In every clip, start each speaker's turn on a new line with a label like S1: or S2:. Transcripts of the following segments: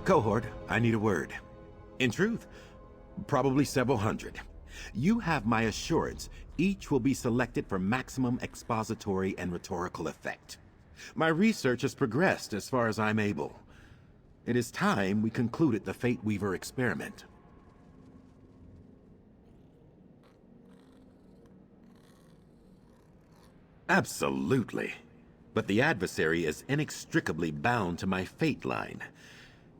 S1: Cohort, I need a word. In truth, probably several hundred. You have my assurance each will be selected for maximum expository and rhetorical effect. My research has progressed as far as I'm able. It is time we concluded the Fate Weaver experiment. Absolutely. But the adversary is inextricably bound to my fate line.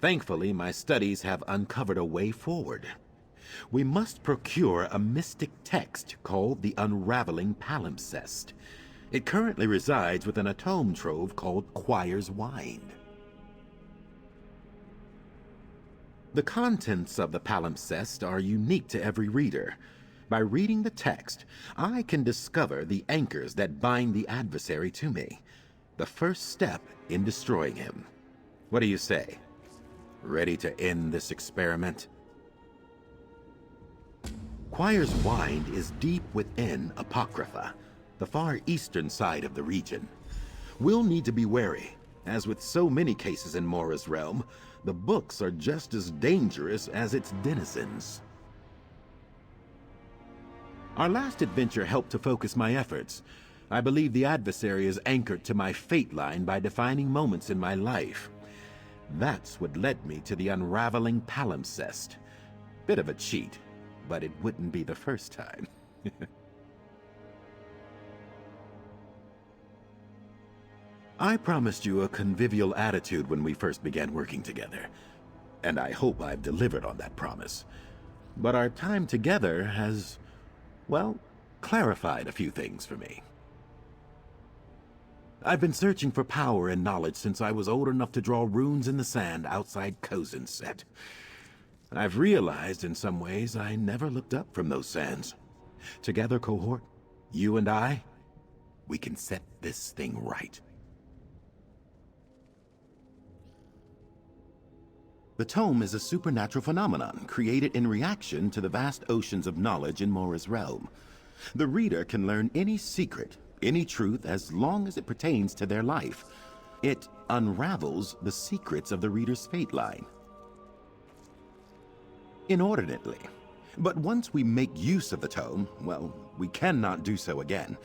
S1: Thankfully, my studies have uncovered a way forward. We must procure a mystic text called the Unraveling Palimpsest. It currently resides within a tome trove called Choir's Wind. The contents of the palimpsest are unique to every reader. By reading the text, I can discover the anchors that bind the adversary to me. The first step in destroying him. What do you say? Ready to end this experiment? Choir's Wind is deep within Apocrypha, the far eastern side of the region. We'll need to be wary. As with so many cases in Mora's realm, the books are just as dangerous as its denizens. Our last adventure helped to focus my efforts. I believe the adversary is anchored to my fate line by defining moments in my life. That's what led me to the Unraveling Palimpsest. Bit of a cheat, but it wouldn't be the first time. I promised you a convivial attitude when we first began working together, and I hope I've delivered on that promise. But our time together has, well, clarified a few things for me. I've been searching for power and knowledge since I was old enough to draw runes in the sand outside Cozin's set. I've realized in some ways I never looked up from those sands. Together, Cohort, you and I, we can set this thing right. The tome is a supernatural phenomenon created in reaction to the vast oceans of knowledge in Mora's realm. The reader can learn any secret, any truth, as long as it pertains to their life. It unravels the secrets of the reader's fate line. Inordinately. But once we make use of the tome, well, we cannot do so again.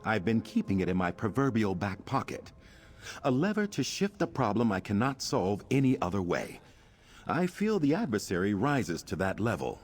S1: I've been keeping it in my proverbial back pocket. A lever to shift a problem I cannot solve any other way. I feel the adversary rises to that level.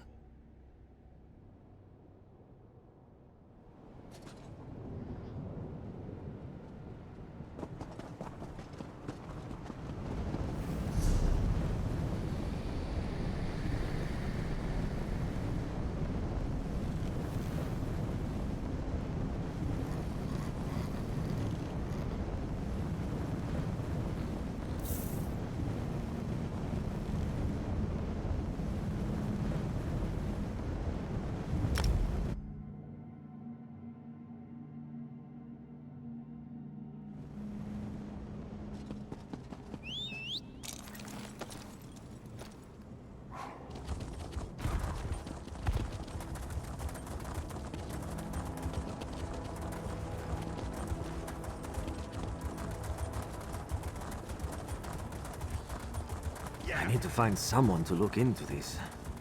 S2: I need to find someone to look into this,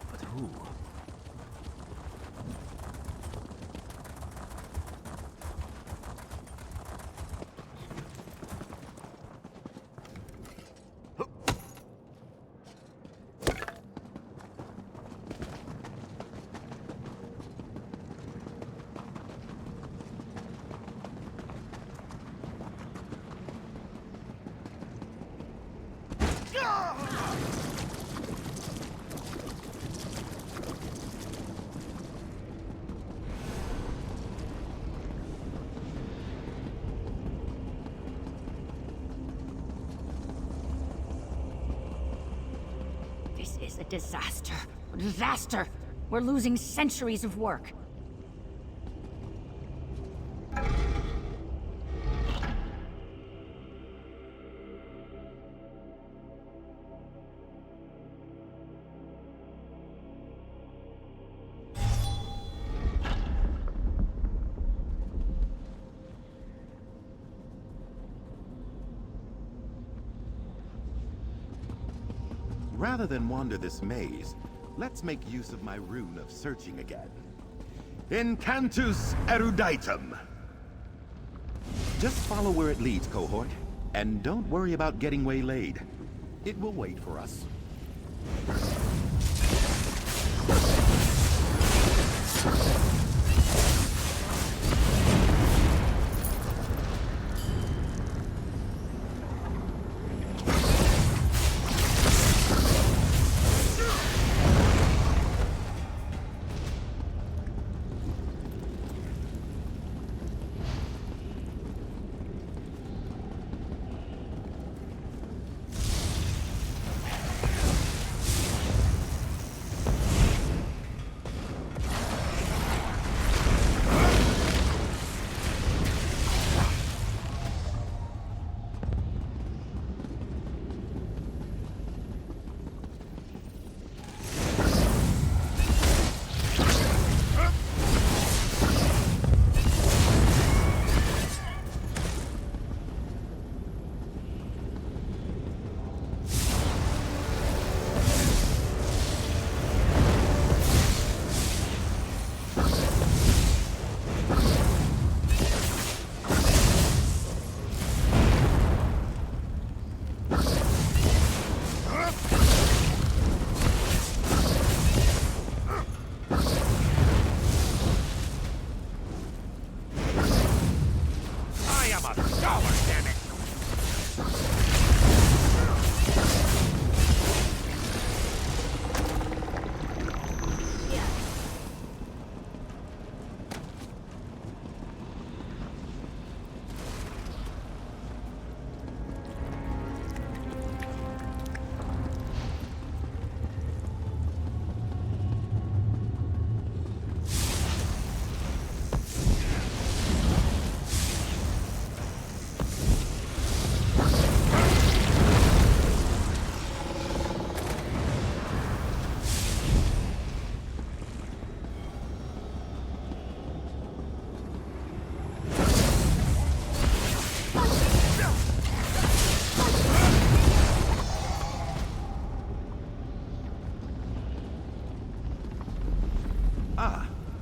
S2: but who?
S3: This is a disaster. A disaster! We're losing centuries of work.
S1: Rather than wander this maze, let's make use of my rune of searching again. Incantus eruditum. Just follow where it leads, cohort. And don't worry about getting waylaid. It will wait for us.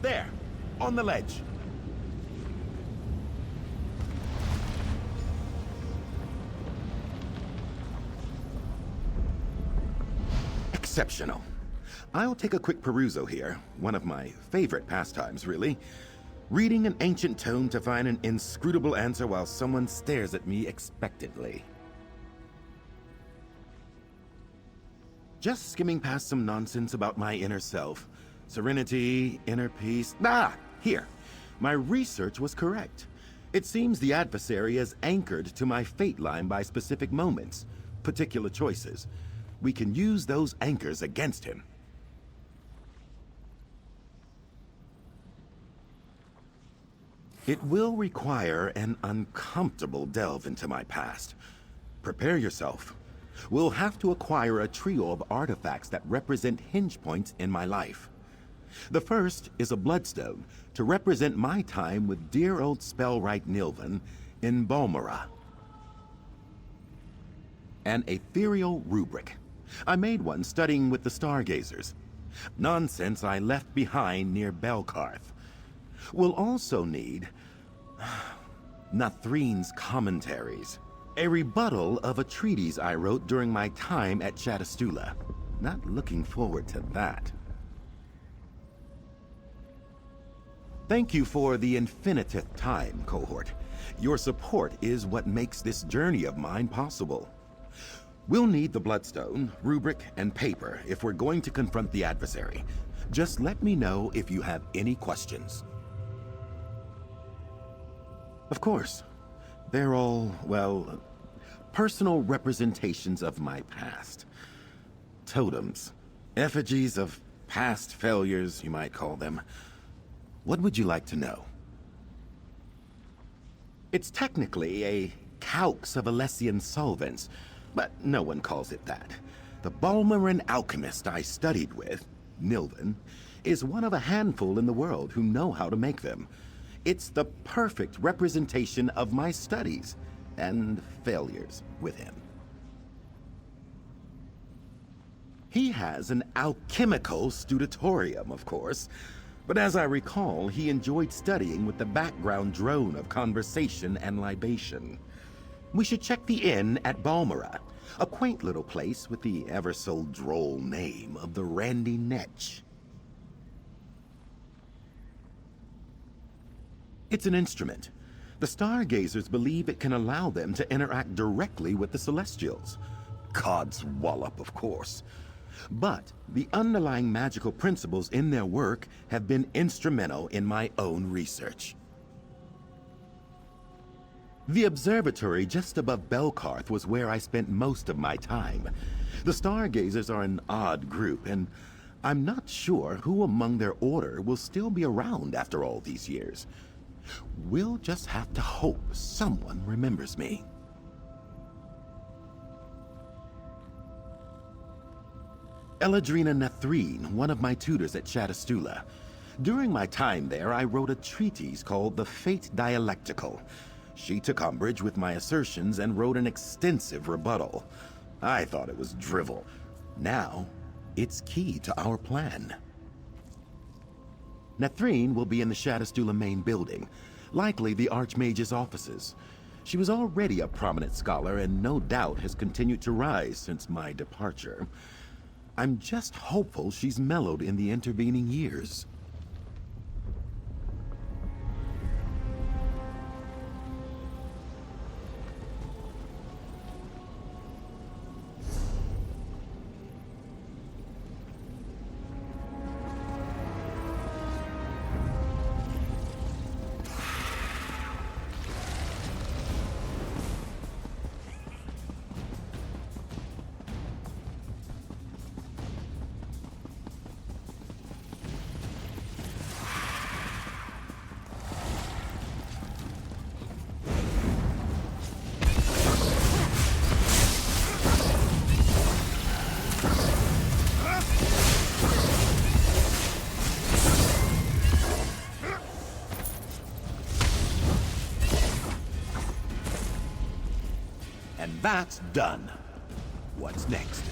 S1: There, on the ledge. Exceptional. I'll take a quick perusal here, one of my favorite pastimes, really. Reading an ancient tome to find an inscrutable answer while someone stares at me expectantly. Just skimming past some nonsense about my inner self. Serenity, inner peace. Here. My research was correct. It seems the adversary is anchored to my fate line by specific moments, particular choices. We can use those anchors against him. It will require an uncomfortable delve into my past. Prepare yourself. We'll have to acquire a trio of artifacts that represent hinge points in my life. The first is a bloodstone to represent my time with dear old Spellwright Nilvan in Balmora. An ethereal rubric. I made one studying with the Stargazers. Nonsense I left behind near Belkarth. We'll also need Nathrine's commentaries. A rebuttal of a treatise I wrote during my time at Chatastula. Not looking forward to that. Thank you for the infiniteth time, cohort. Your support is what makes this journey of mine possible. We'll need the bloodstone, rubric, and paper if we're going to confront the adversary. Just let me know if you have any questions. Of course, they're all, well, personal representations of my past. Totems, effigies of past failures, you might call them. What would you like to know? It's technically a calx of Alessian solvents, but no one calls it that. The Balmoran alchemist I studied with, Nilvan, is one of a handful in the world who know how to make them. It's the perfect representation of my studies and failures with him. He has an alchemical studitorium, of course, but as I recall, he enjoyed studying with the background drone of conversation and libation. We should check the inn at Balmora, a quaint little place with the ever-so-droll name of the Randy Netch. It's an instrument. The stargazers believe it can allow them to interact directly with the Celestials. God's wallop, of course. But the underlying magical principles in their work have been instrumental in my own research. The observatory just above Belkarth was where I spent most of my time. The stargazers are an odd group, and I'm not sure who among their order will still be around after all these years. We'll just have to hope someone remembers me. Eladrina Nethrine, one of my tutors at Shadastula. During my time there, I wrote a treatise called The Fate Dialectical. She took umbrage with my assertions and wrote an extensive rebuttal. I thought it was drivel. Now, it's key to our plan. Nethrine will be in the Shadastula main building, likely the Archmage's offices. She was already a prominent scholar and no doubt has continued to rise since my departure. I'm just hopeful she's mellowed in the intervening years. And that's done. What's next?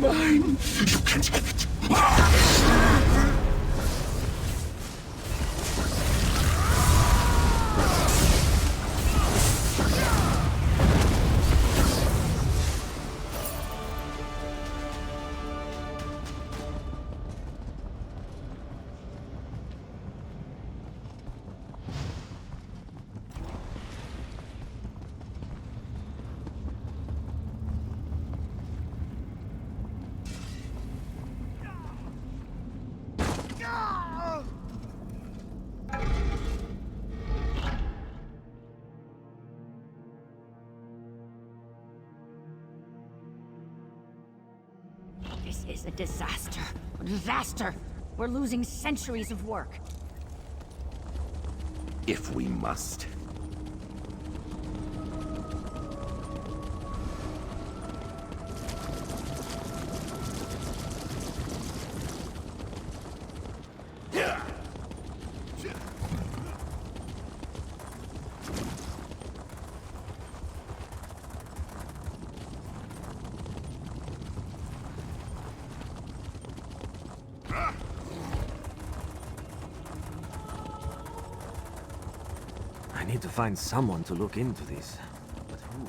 S4: Mine! You can't have it!
S3: This is a disaster. A disaster! We're losing centuries of work.
S1: If we must.
S2: I need to find someone to look into this. But who?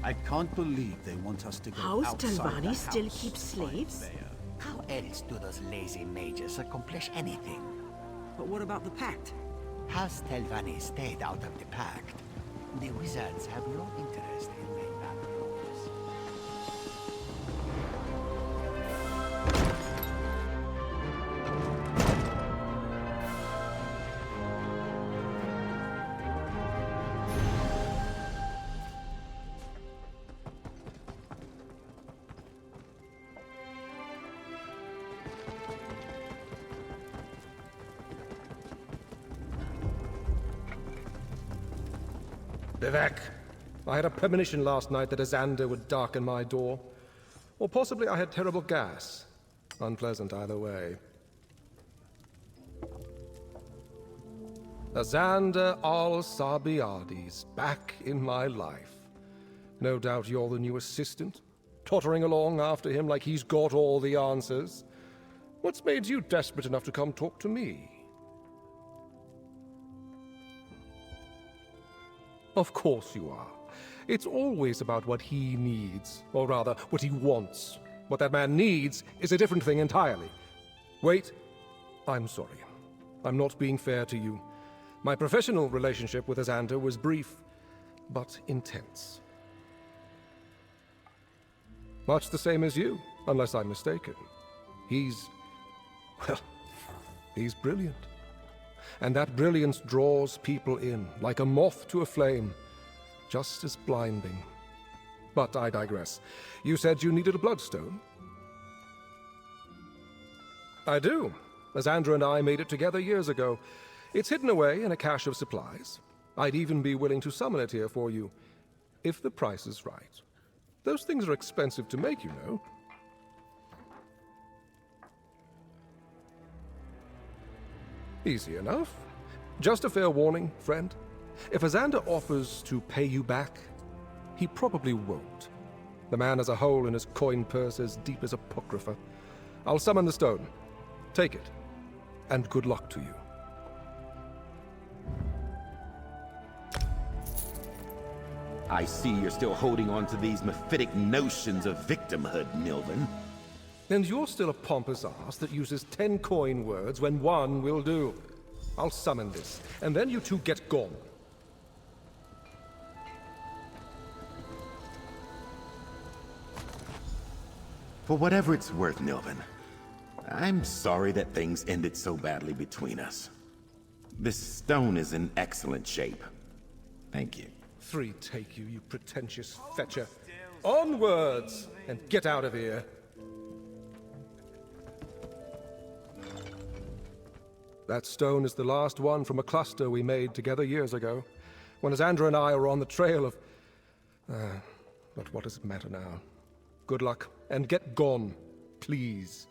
S5: I can't believe they want us to go
S6: House
S5: outside the
S6: Talvani
S5: house.
S6: still keeps slaves?
S7: How else do those lazy mages accomplish anything?
S6: But what about the Pact?
S7: House Telvanni stayed out of the pact. The wizards have no interest in my battles.
S8: Vivek, I had a premonition last night that Azandar would darken my door. Or possibly I had terrible gas. Unpleasant either way. Azandar al-Sabiadi's back in my life. No doubt you're the new assistant, tottering along after him like he's got all the answers. What's made you desperate enough to come talk to me? Of course you are. It's always about what he needs, or rather, what he wants. What that man needs is a different thing entirely. Wait, I'm sorry. I'm not being fair to you. My professional relationship with Azandar was brief, but intense. Much the same as you, unless I'm mistaken. He's brilliant. And that brilliance draws people in, like a moth to a flame, just as blinding. But I digress. You said you needed a bloodstone? I do. Azandar and I made it together years ago. It's hidden away in a cache of supplies. I'd even be willing to summon it here for you, if the price is right. Those things are expensive to make, you know. Easy enough. Just a fair warning, friend. If Azandar offers to pay you back, he probably won't. The man has a hole in his coin purse as deep as Apocrypha. I'll summon the stone. Take it. And good luck to you.
S1: I see you're still holding on to these mephitic notions of victimhood, Milven.
S8: And you're still a pompous ass that uses 10 coin words when one will do. I'll summon this, and then you two get gone.
S1: For whatever it's worth, Milven, I'm sorry that things ended so badly between us. This stone is in excellent shape. Thank you.
S8: 3 take you, you pretentious fetcher. Onwards! And get out of here. That stone is the last one from a cluster we made together years ago, when Azandar and I were on the trail of... but what does it matter now? Good luck, and get gone, please.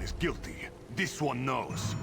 S9: is guilty. This one knows.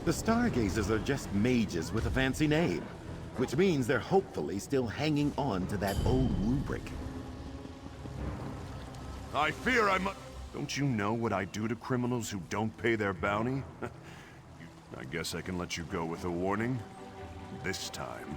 S1: The Stargazers are just mages with a fancy name, which means they're hopefully still hanging on to that old rubric.
S9: I fear I must... Don't you know what I do to criminals who don't pay their bounty? I guess I can let you go with a warning. This time.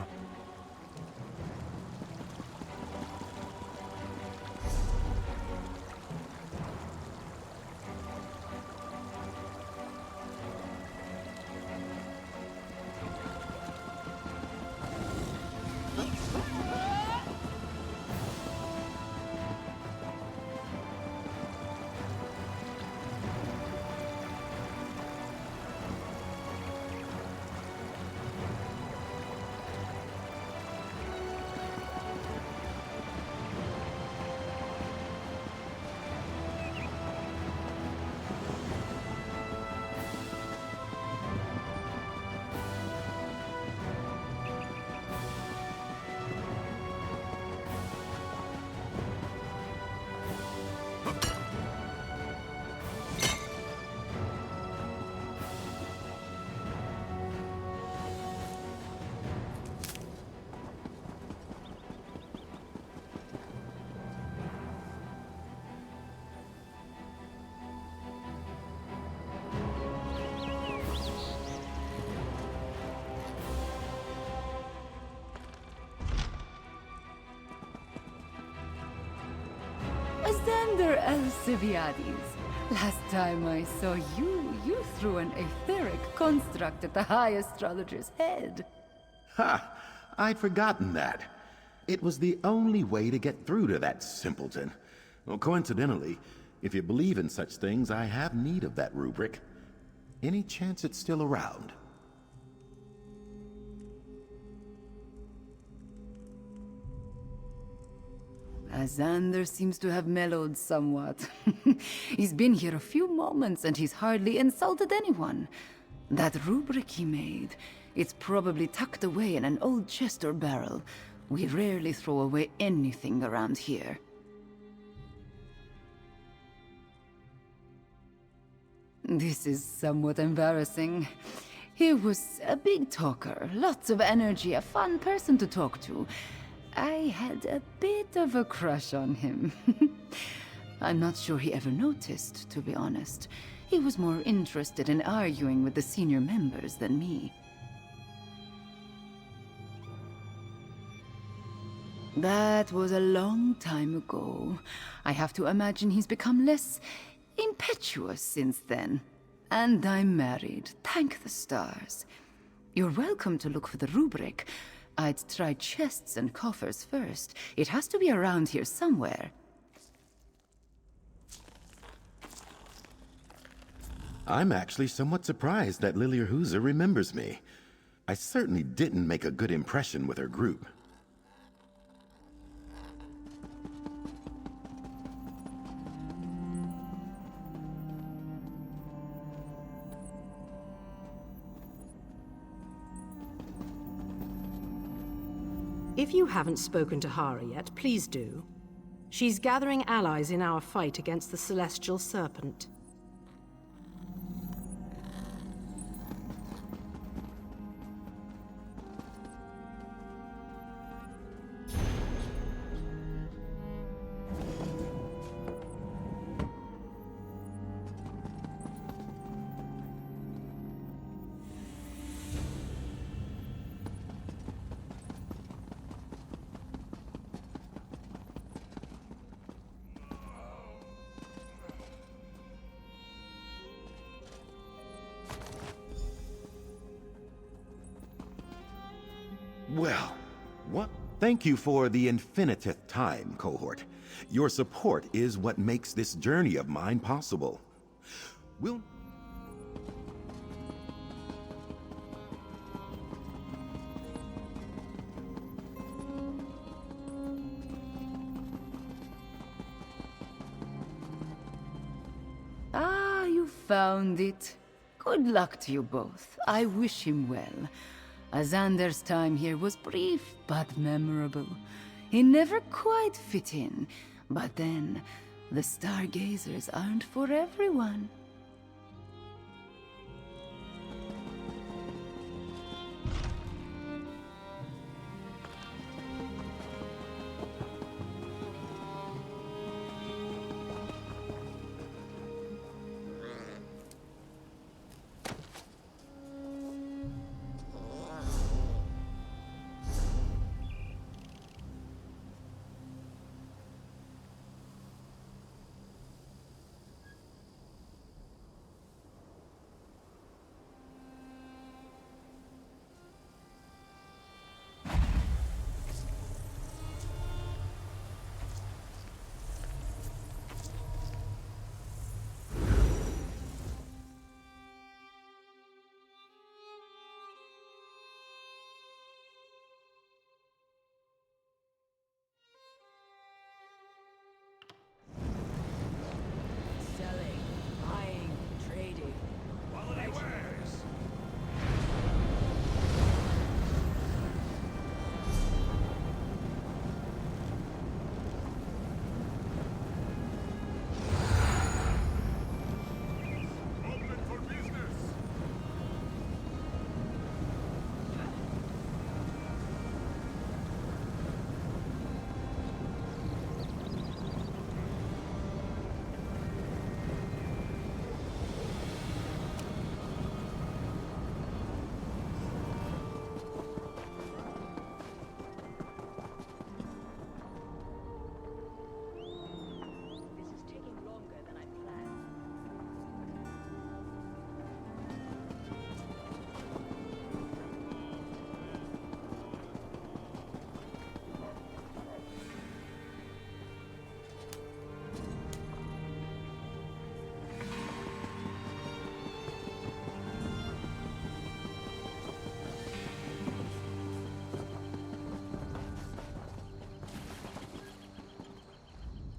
S10: Azandar Alcibiades. Last time I saw you, you threw an etheric construct at the High Astrologer's head.
S1: Ha! I'd forgotten that. It was the only way to get through to that simpleton. Well, coincidentally, if you believe in such things, I have need of that rubric. Any chance it's still around?
S10: Azandar seems to have mellowed somewhat. He's been here a few moments and he's hardly insulted anyone. That rubric he made, it's probably tucked away in an old chest or barrel. We rarely throw away anything around here. This is somewhat embarrassing. He was a big talker, lots of energy, a fun person to talk to. I had a bit of a crush on him. I'm not sure he ever noticed, to be honest. He was more interested in arguing with the senior members than me. That was a long time ago. I have to imagine he's become less impetuous since then. And I'm married, thank the stars. You're welcome to look for the rubric. I'd try chests and coffers first. It has to be around here somewhere.
S1: I'm actually somewhat surprised that Lilia Hooser remembers me. I certainly didn't make a good impression with her group.
S6: If you haven't spoken to Hara yet, please do. She's gathering allies in our fight against the Celestial Serpent.
S1: Well, what? Thank you for the infiniteth time, cohort. Your support is what makes this journey of mine possible. We'll...
S10: Ah, you found it. Good luck to you both. I wish him well. Azandar's time here was brief, but memorable. He never quite fit in. But then, the stargazers aren't for everyone.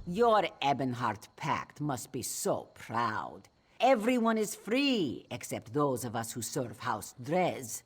S11: Your Ebonheart Pact must be so proud. Everyone is free, except those of us who serve House Drez.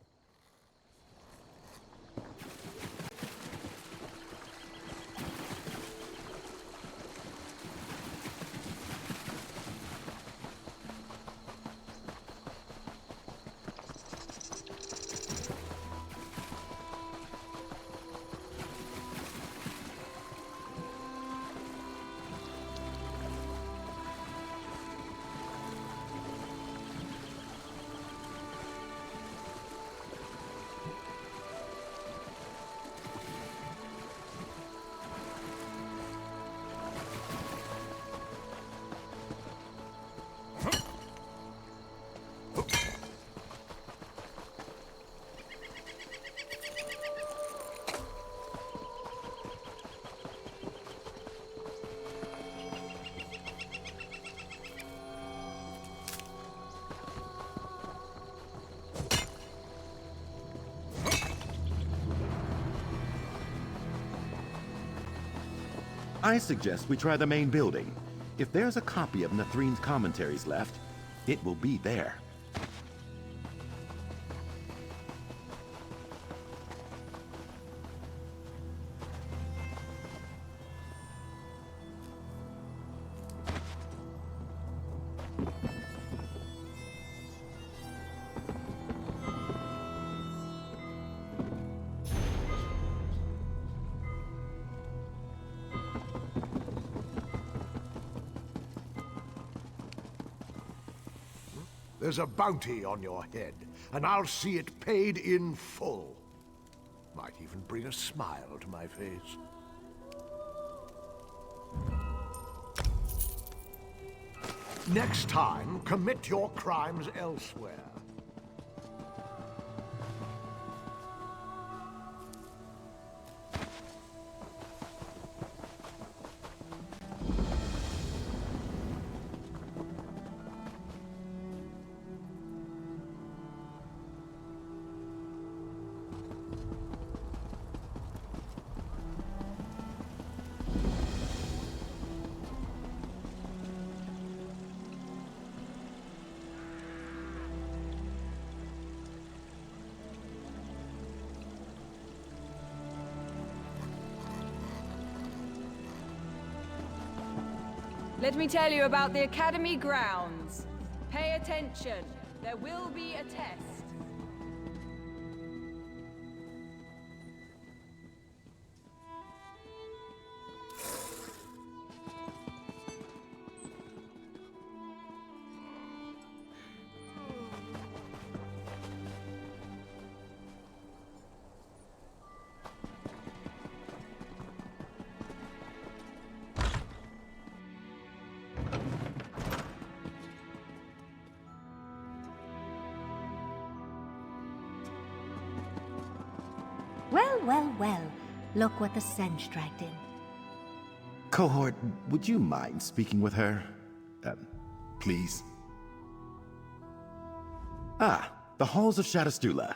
S1: I suggest we try the main building. If there's a copy of Nathrine's commentaries left, it will be there.
S12: There's a bounty on your head, and I'll see it paid in full. Might even bring a smile to my face. Next time, commit your crimes elsewhere.
S13: Let me tell you about the Academy grounds. Pay attention. There will be a test.
S3: Well, well, well. Look what the Sench dragged in.
S1: Cohort, would you mind speaking with her? Please? Ah, the halls of Shadastula.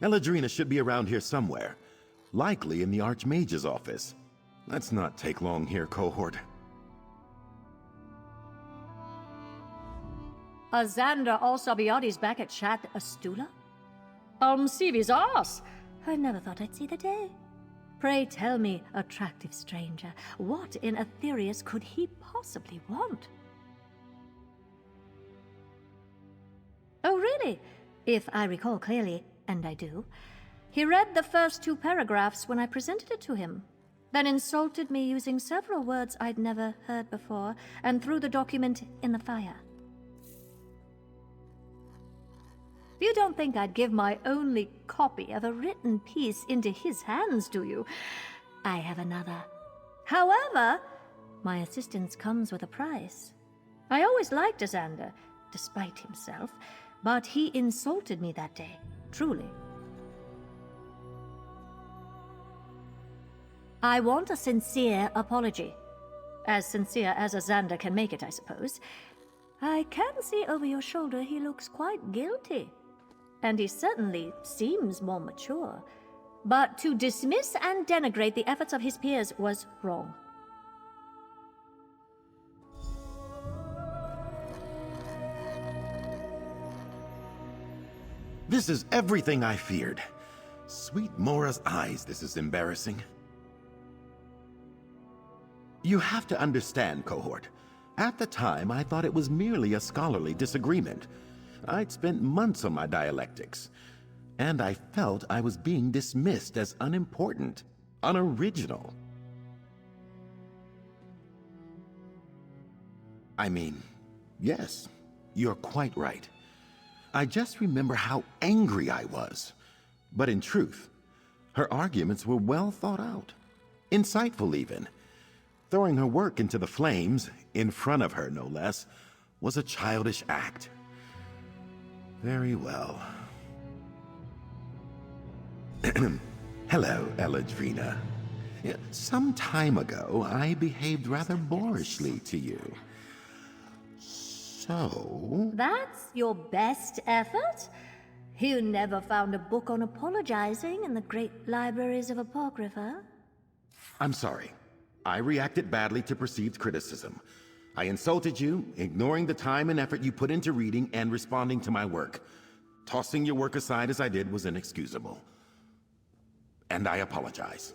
S1: Eladrina should be around here somewhere. Likely in the Archmage's office. Let's not take long here, Cohort.
S3: Azandar Al-Sabiati's back at Shadastula? Sivi's arse! I never thought I'd see the day. Pray tell me, attractive stranger, what in Aetherius could he possibly want? Oh, really? If I recall clearly, and I do, he read the first 2 paragraphs when I presented it to him, then insulted me using several words I'd never heard before, and threw the document in the fire. You don't think I'd give my only copy of a written piece into his hands, do you? I have another. However, my assistance comes with a price. I always liked Azandar, despite himself, but he insulted me that day, truly. I want a sincere apology. As sincere as Azandar can make it, I suppose. I can see over your shoulder he looks quite guilty. And he certainly seems more mature. But to dismiss and denigrate the efforts of his peers was wrong.
S1: This is everything I feared. Sweet Mora's eyes, this is embarrassing. You have to understand, Cohort. At the time, I thought it was merely a scholarly disagreement. I'd spent months on my dialectics, and I felt I was being dismissed as unimportant, unoriginal. I mean, yes, you're quite right. I just remember how angry I was. But in truth, her arguments were well thought out, insightful even. Throwing her work into the flames, in front of her no less, was a childish act. Very well. Hello, Eladrina. Some time ago, I behaved rather boorishly to you. So...
S3: That's your best effort? You never found a book on apologizing in the great libraries of Apocrypha?
S1: I'm sorry. I reacted badly to perceived criticism. I insulted you, ignoring the time and effort you put into reading and responding to my work. Tossing your work aside as I did was inexcusable. And I apologize.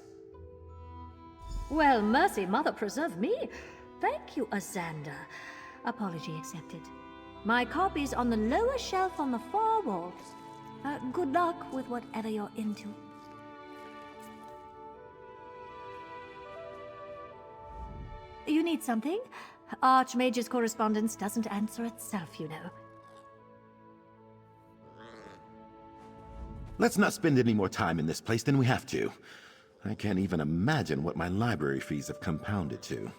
S3: Well, mercy, Mother preserve me. Thank you, Azandar. Apology accepted. My copy's on the lower shelf on the far wall. Good luck with whatever you're into. You need something? Archmage's correspondence doesn't answer itself, you know.
S1: Let's not spend any more time in this place than we have to. I can't even imagine what my library fees have compounded to.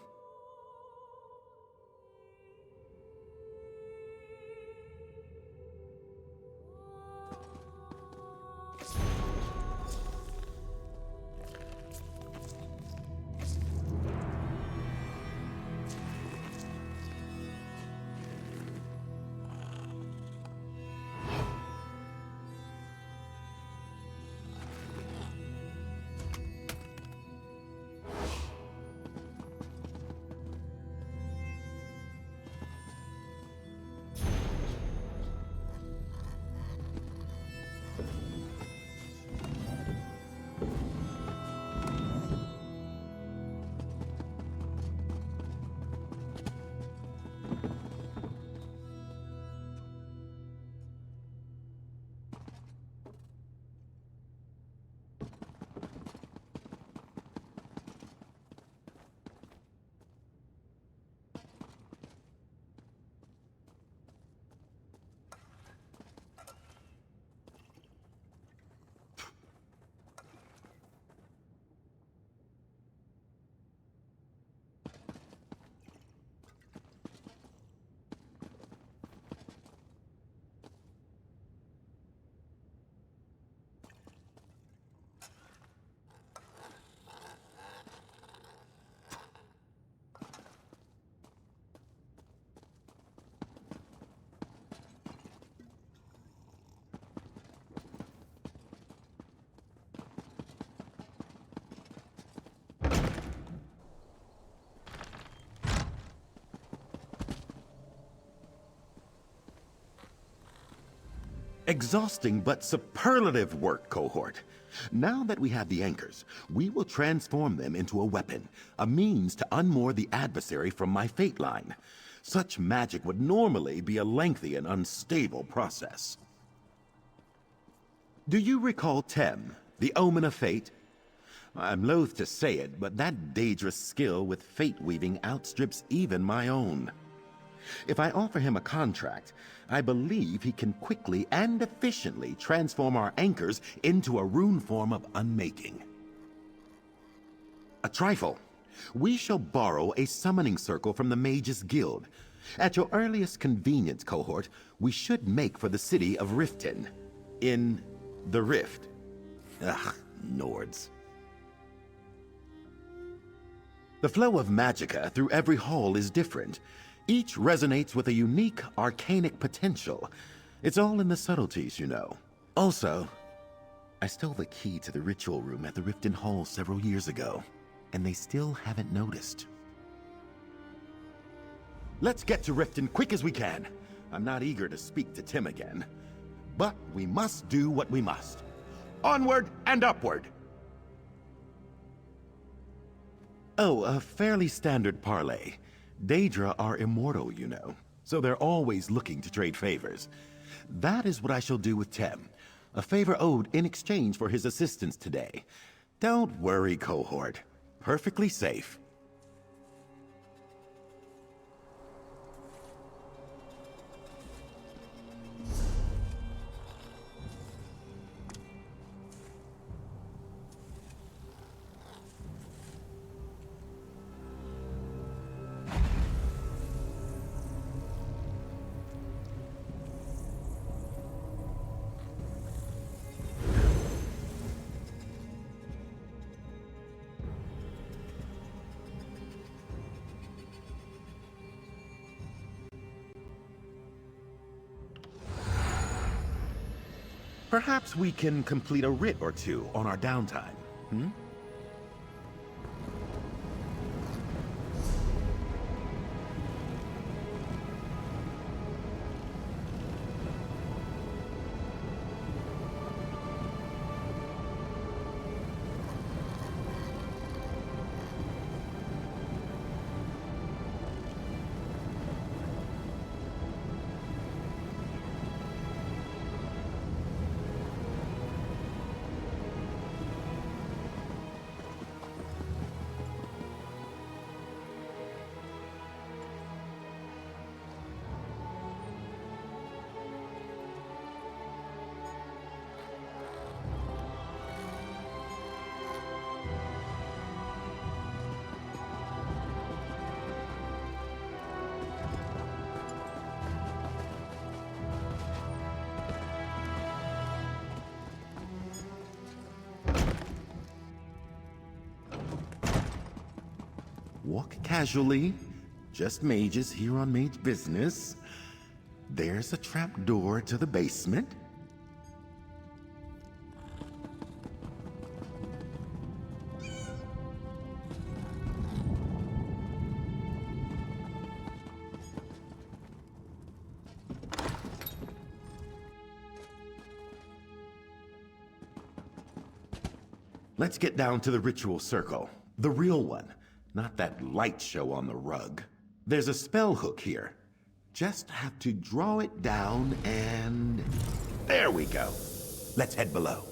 S1: Exhausting but superlative work, cohort. Now that we have the anchors, we will transform them into a weapon, a means to unmoor the adversary from my fate line. Such magic would normally be a lengthy and unstable process. Do you recall Tem, the Omen of Fate? I'm loath to say it, but that dangerous skill with fate weaving outstrips even my own. If I offer him a contract, I believe he can quickly and efficiently transform our anchors into a rune form of unmaking. A trifle. We shall borrow a summoning circle from the Mages Guild. At your earliest convenience, cohort, we should make for the city of Riften. In the Rift. Ugh, Nords. The flow of magicka through every hall is different. Each resonates with a unique arcanic potential. It's all in the subtleties, you know. Also, I stole the key to the ritual room at the Riften Hall several years ago, and they still haven't noticed. Let's get to Riften quick as we can. I'm not eager to speak to Tim again. But we must do what we must. Onward and upward! Oh, a fairly standard parlay. Daedra are immortal, you know, so they're always looking to trade favors. That is what I shall do with Tem, a favor owed in exchange for his assistance today. Don't worry, cohort. Perfectly safe. Perhaps we can complete a writ or two on our downtime, hmm? Walk casually. Just mages here on mage business. There's a trap door to the basement. Let's get down to the ritual circle. The real one. Not that light show on the rug. There's a spell hook here. Just have to draw it down and... there we go. Let's head below.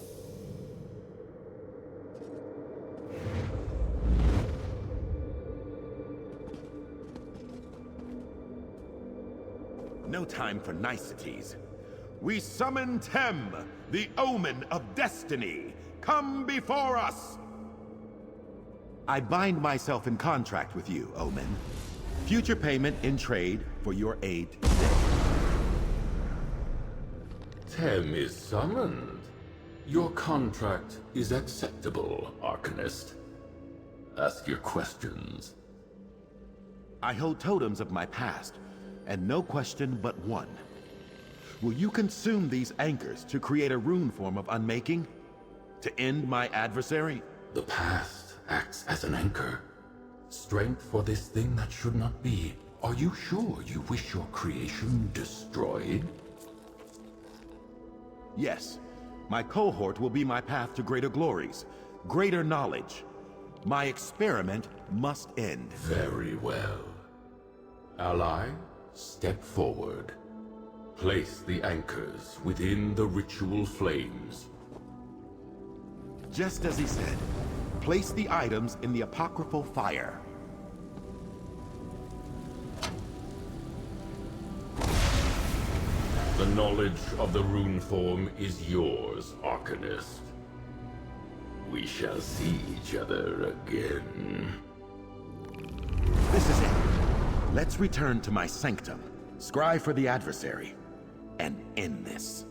S1: No time for niceties. We summon Tem, the Omen of Destiny. Come before us! I bind myself in contract with you, Omen. Future payment in trade for your aid today.
S14: Tem is summoned. Your contract is acceptable, Arcanist. Ask your questions.
S1: I hold totems of my past, and no question but one. Will you consume these anchors to create a rune form of unmaking? To end my adversary?
S14: The past acts as an anchor. Strength for this thing that should not be. Are you sure you wish your creation destroyed?
S1: Yes, my cohort will be my path to greater glories, greater knowledge. My experiment must end.
S14: Very well. Ally, step forward. Place the anchors within the ritual flames.
S1: Just as he said, place the items in the apocryphal fire.
S14: The knowledge of the rune form is yours, Arcanist. We shall see each other again.
S1: This is it. Let's return to my sanctum, scry for the adversary, and end this.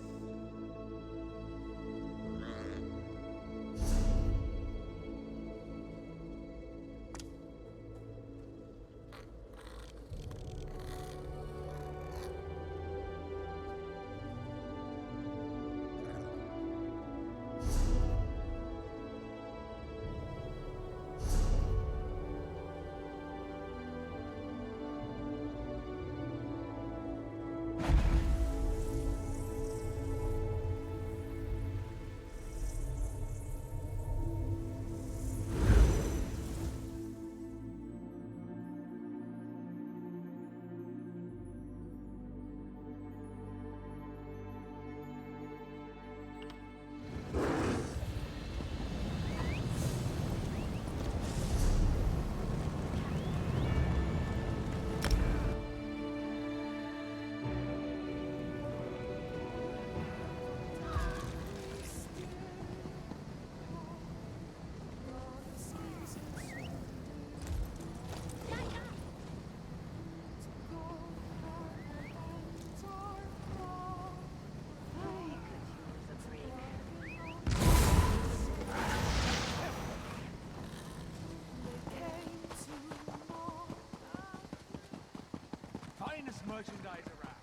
S15: Merchandise around.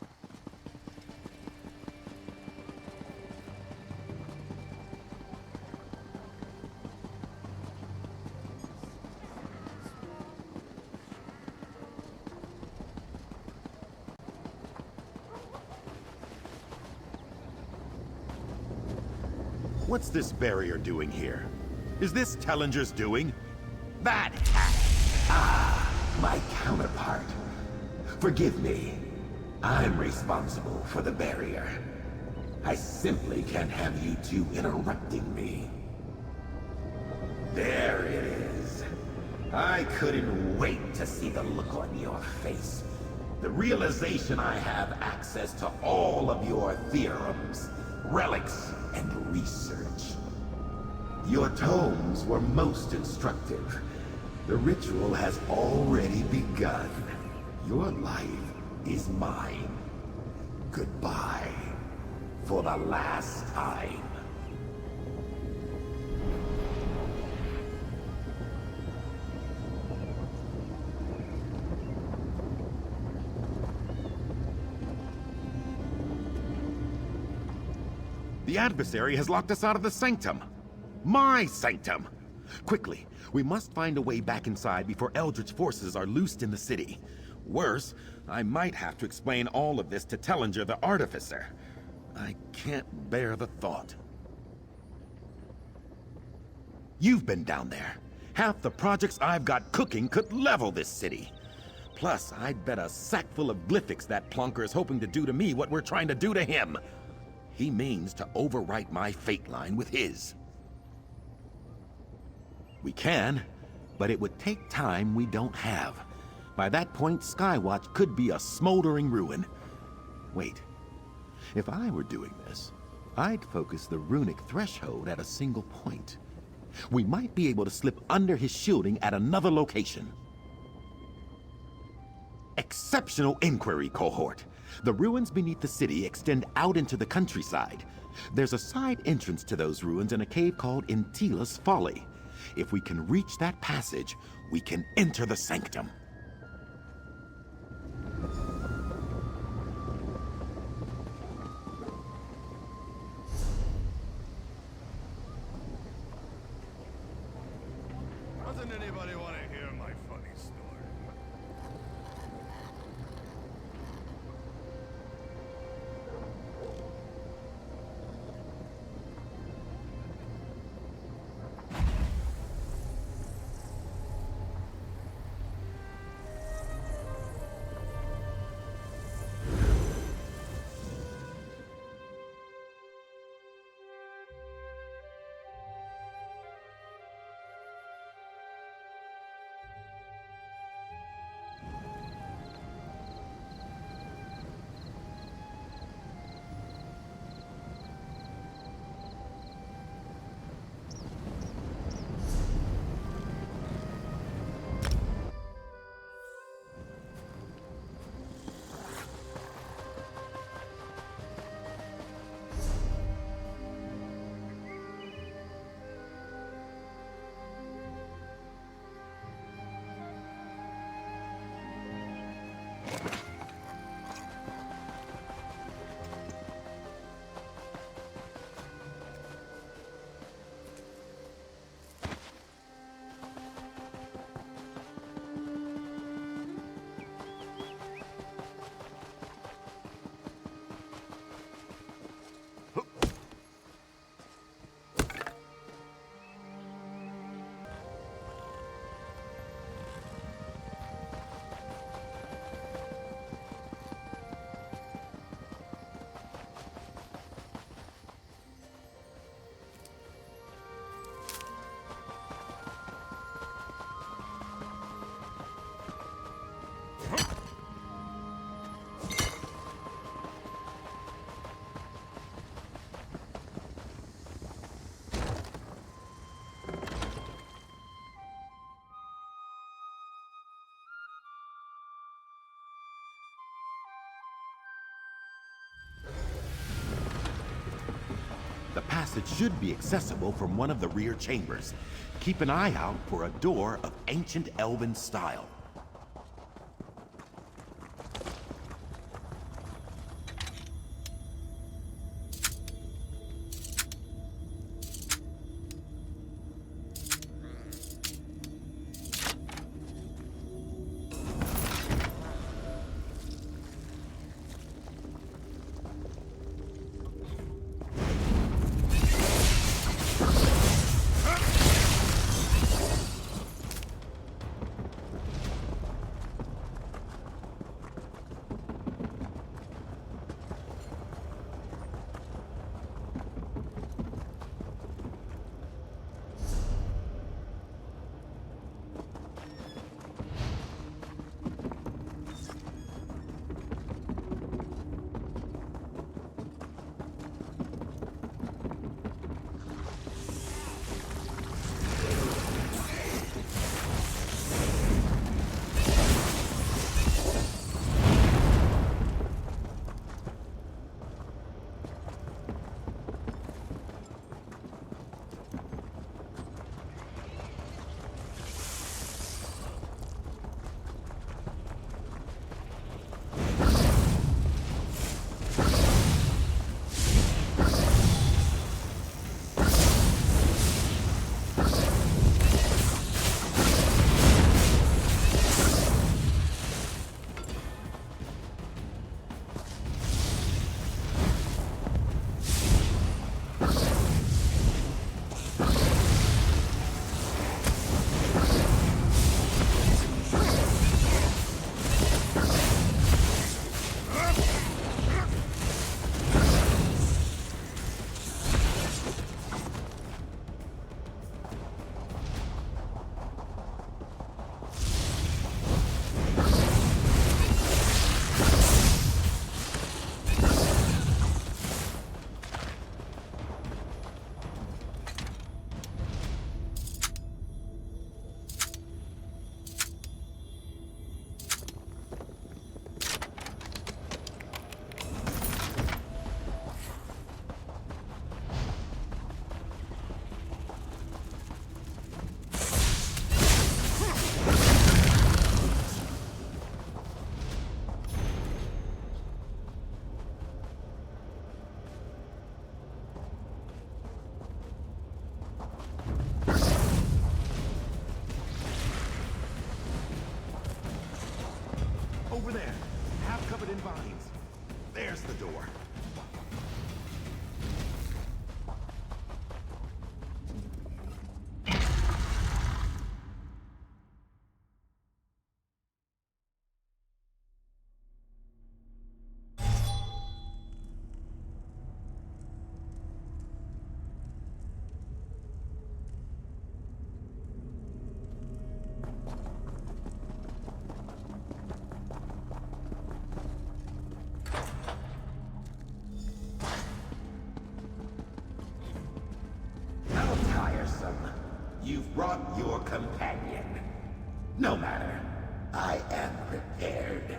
S1: What's this barrier doing here? Is this Tellinger's doing? That
S16: my counterpart. Forgive me. I'm responsible for the barrier. I simply can't have you two interrupting me. There it is. I couldn't wait to see the look on your face. The realization I have access to all of your theorems, relics, and research. Your tomes were most instructive. The ritual has already begun. Your life is mine. Goodbye. For the last time.
S1: The adversary has locked us out of the sanctum. My sanctum! Quickly, we must find a way back inside before Eldritch forces are loosed in the city. Worse, I might have to explain all of this to Tellinger the Artificer. I can't bear the thought. You've been down there. Half the projects I've got cooking could level this city. Plus, I'd bet a sack full of glyphics that plonker is hoping to do to me what we're trying to do to him. He means to overwrite my fate line with his. We can, but it would take time we don't have. By that point, Skywatch could be a smoldering ruin. Wait, if I were doing this, I'd focus the runic threshold at a single point. We might be able to slip under his shielding at another location. Exceptional inquiry, cohort. The ruins beneath the city extend out into the countryside. There's a side entrance to those ruins in a cave called Intila's Folly. If we can reach that passage, we can enter the sanctum.
S9: Doesn't anybody want to hear my funny story?
S1: it should be accessible from one of the rear chambers. Keep an eye out for a door of ancient elven style. Over there, half covered in vines. There's the door. You've brought your companion. No matter. I am prepared.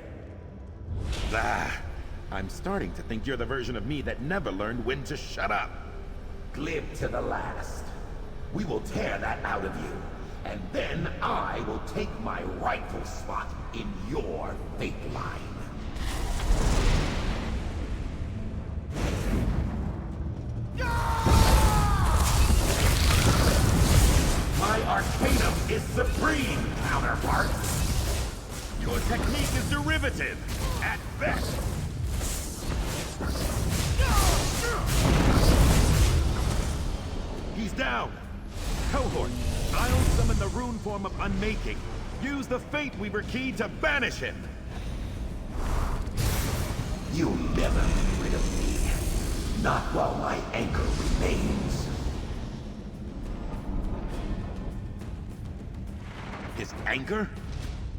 S1: I'm starting to think you're the version of me that never learned when to shut up. Glib to the last. We will tear that out of you, and then I will take my rightful spot in your fate line. My arcanum is supreme, counterpart! Your technique is derivative, at best! He's down! Cohort, I'll summon the rune form of Unmaking. Use the Fate Weaver key to banish him! You'll never be rid of me. Not while my anchor remains. His anchor?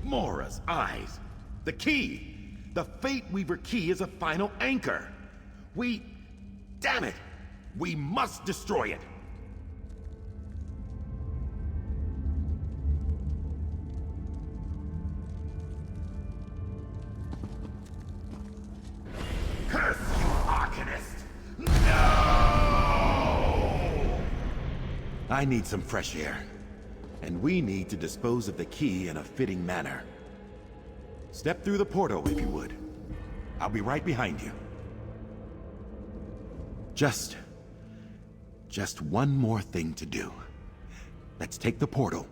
S1: Mora's eyes. The key! The Fate Weaver key is a final anchor. Damn it! We must destroy it! Curse you, Arcanist! No! I need some fresh air, and we need to dispose of the key in a fitting manner. Step through the portal, if you would. I'll be right behind you. Just one more thing to do. Let's take the portal.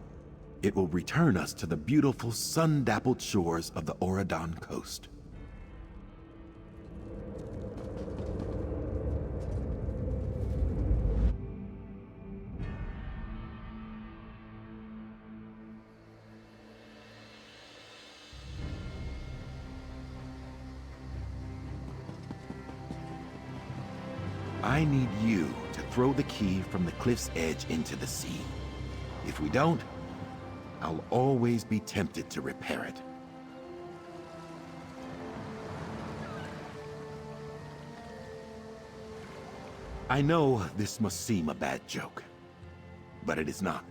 S1: It will return us to the beautiful sun-dappled shores of the Auradon coast. I need you to throw the key from the cliff's edge into the sea. If we don't, I'll always be tempted to repair it. I know this must seem a bad joke, but it is not.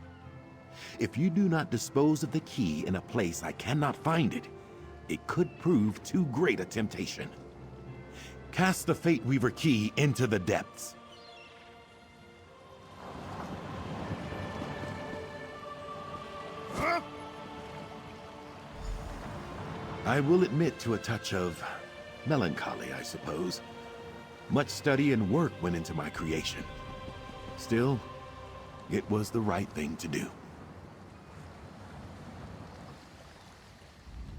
S1: If you do not dispose of the key in a place I cannot find it, it could prove too great a temptation. Cast the Fate Weaver key into the depths. I will admit to a touch of melancholy, I suppose. Much study and work went into my creation. Still, it was the right thing to do.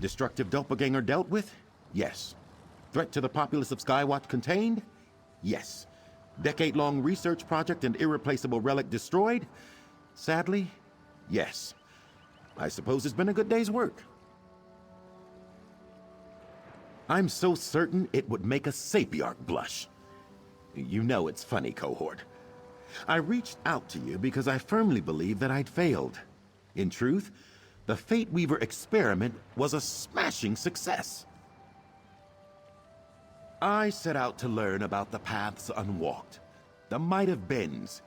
S1: Destructive doppelganger dealt with? Yes. Threat to the populace of Skywatch contained? Yes. Decade-long research project and irreplaceable relic destroyed? Sadly, yes. I suppose it's been a good day's work. I'm so certain it would make a Sapiarch blush. You know it's funny, cohort. I reached out to you because I firmly believed that I'd failed. In truth, the Fate Weaver experiment was a smashing success. I set out to learn about the paths unwalked, the might have beens,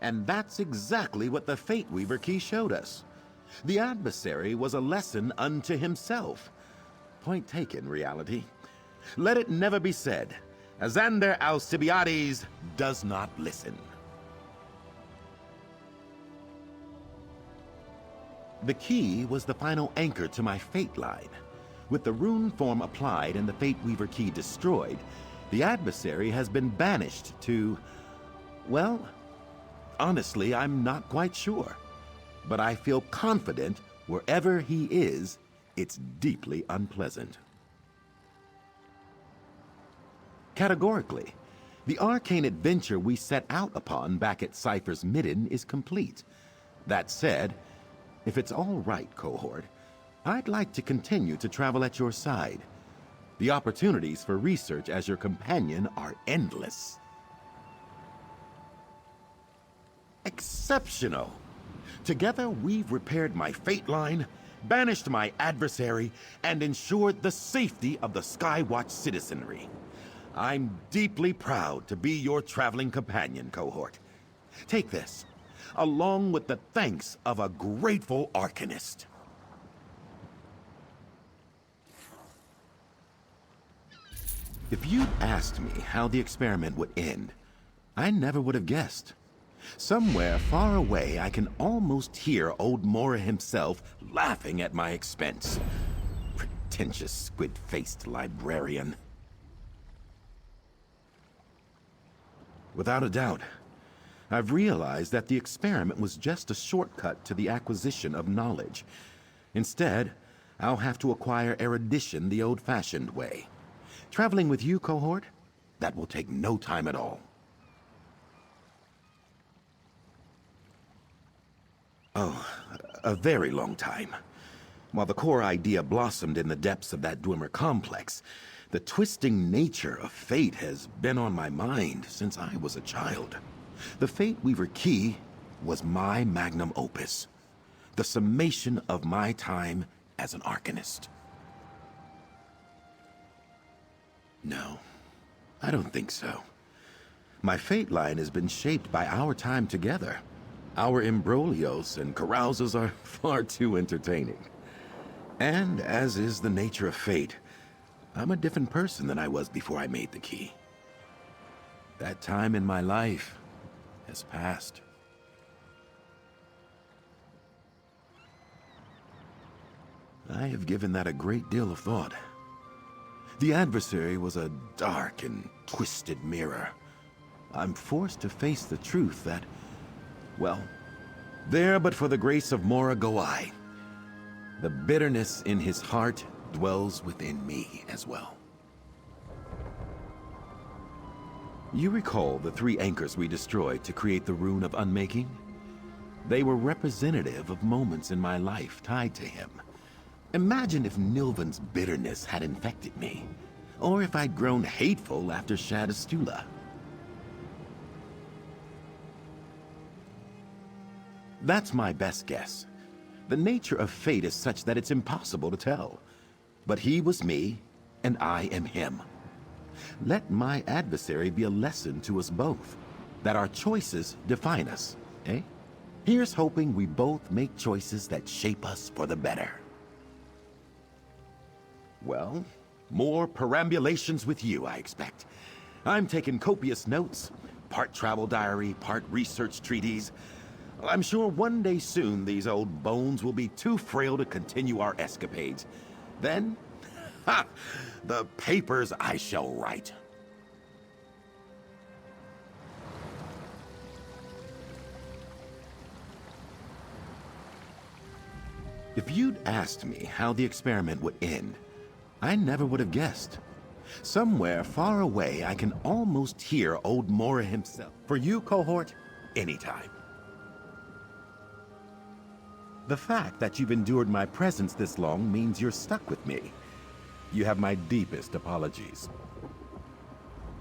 S1: and that's exactly what the Fate Weaver key showed us. The adversary was a lesson unto himself. Point taken, reality. Let it never be said, Azandar Alcibiades does not listen. The key was the final anchor to my fate line. With the rune form applied and the Fate Weaver key destroyed, the adversary has been banished to... well, honestly, I'm not quite sure. But I feel confident wherever he is, it's deeply unpleasant. Categorically, the arcane adventure we set out upon back at Cypher's Midden is complete. That said, if it's all right, cohort, I'd like to continue to travel at your side. The opportunities for research as your companion are endless. Exceptional! Together, we've repaired my fate line, banished my adversary, and ensured the safety of the Skywatch citizenry. I'm deeply proud to be your traveling companion, cohort. Take this, along with the thanks of a grateful arcanist. If you'd asked me how the experiment would end, I never would have guessed. Somewhere far away, I can almost hear old Mora himself laughing at my expense. Pretentious squid-faced librarian. Without a doubt, I've realized that the experiment was just a shortcut to the acquisition of knowledge. Instead, I'll have to acquire erudition the old-fashioned way. Traveling with you, cohort, that will take no time at all. Oh, a very long time. While the core idea blossomed in the depths of that Dwemer complex, the twisting nature of fate has been on my mind since I was a child. The Fate Weaver key was my magnum opus, the summation of my time as an arcanist. No, I don't think so. My fate line has been shaped by our time together. Our imbroglios and carousals are far too entertaining. And as is the nature of fate, I'm a different person than I was before I made the key. That time in my life has passed. I have given that a great deal of thought. The adversary was a dark and twisted mirror. I'm forced to face the truth that, well, there but for the grace of Mora go I. The bitterness in his heart dwells within me as well. You recall the 3 anchors we destroyed to create the Rune of Unmaking? They were representative of moments in my life tied to him. Imagine if Nilvan's bitterness had infected me, or if I'd grown hateful after Shadastula. That's my best guess. The nature of fate is such that it's impossible to tell. But he was me, and I am him. Let my adversary be a lesson to us both, that our choices define us, eh? Here's hoping we both make choices that shape us for the better. Well, more perambulations with you, I expect. I'm taking copious notes, part travel diary, part research treatise. I'm sure one day soon these old bones will be too frail to continue our escapades. Then, ha! The papers I shall write. If you'd asked me how the experiment would end, I never would have guessed. Somewhere far away, I can almost hear old Mora himself. For you, cohort, anytime. The fact that you've endured my presence this long means you're stuck with me. You have my deepest apologies.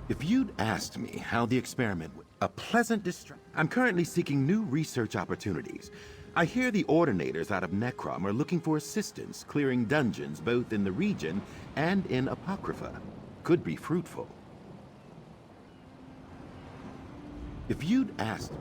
S1: If you'd asked me how the experiment would... A pleasant distraction. I'm currently seeking new research opportunities. I hear the Ordinators out of Necrom are looking for assistance clearing dungeons both in the region and in Apocrypha. Could be fruitful. If you'd asked...